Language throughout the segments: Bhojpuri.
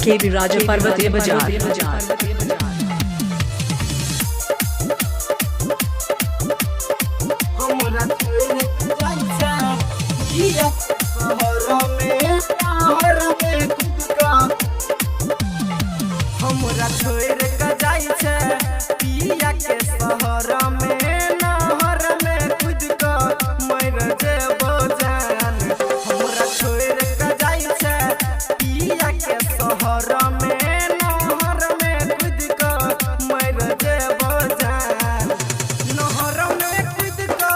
केबी राजा पर्वतीय बाजार। हमरा छोड़ के जाई छे पिया के शहर में नहर में खुद का मर जेबो जान। हमरा छोड़ के जाई छे पिया के शहर में नहर में खुद का मर जेबो जान। नहर में खुद का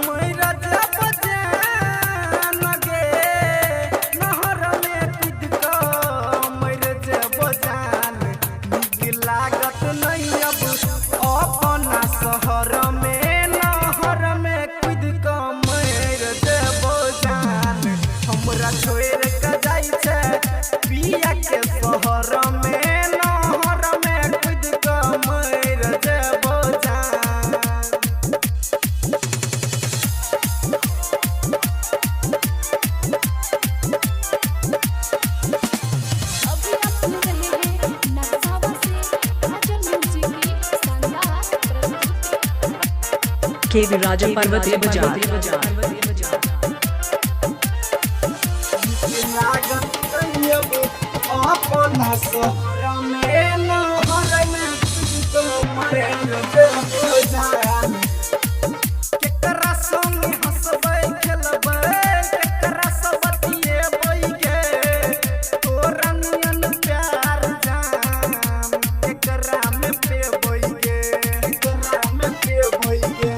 मर जेबो जान गे। नहर में खुद का मर जेबो जान। लागत नहीं अब अपना शहर में नहर में खुद का मर जेबो जान। हमरा छोड़ के जाई छे पिया के शहर में नहर में खुद का मर जेबो जान। केबी राजा पर्वतीय बाजार। अपना शहर में नहर में खुद का मर जेबो जान। केकरा संग हंसबै खेलबै केकरा से बतियेबै गे। तोरा नियन प्यार जान केकरा में पेबै गे। केकरा में पेबै गे।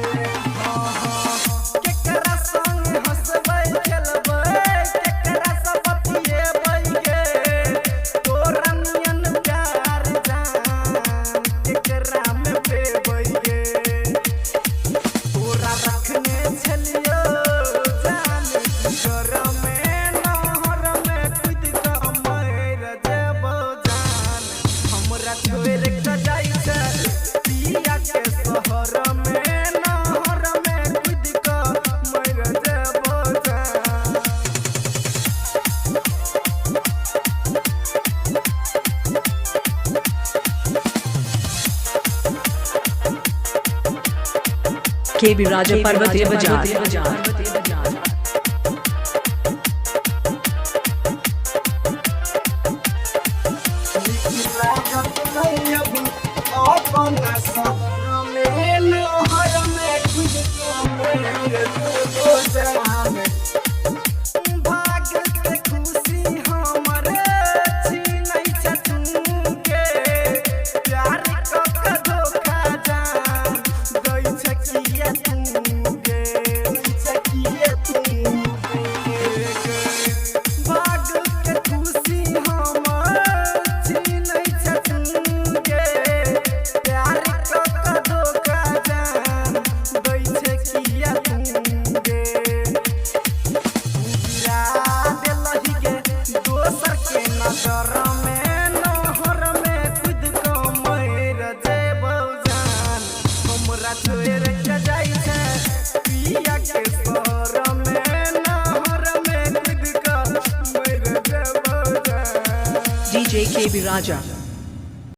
केकरा संग हंसबै खेलबै केकरा से बतियेबै गे। तोरा नियन प्यार जान केकरा में पेबै गे। तोरा रखने छलियो जान घर में नहर में खुद का मर जेबो जान। हमरा छोड़ के जाई छे पिया के शहर में नहर में खुद का मर जेबो जान। केबी राजा पर्वतीय बाजार। अपना शहर में नहर में खुद का मर जेबो जान। भाग के खुशी हमरे छीनै छे तुमके। प्यार क के धोखा जान दै छे किया तुमके। किया तुमके भाग के खुशी हमर छीनै छे तुमके। प्यार क के धोखा जान दै छे किया तुमके। गिरा देलहि गे दोसर के नजर में नहर में खुद का मर जेबो जान। हमरा छोड़ के जाई छे पिया के शहर में नहर में खुद का मर जेबो जान। डीजे केबी राजा।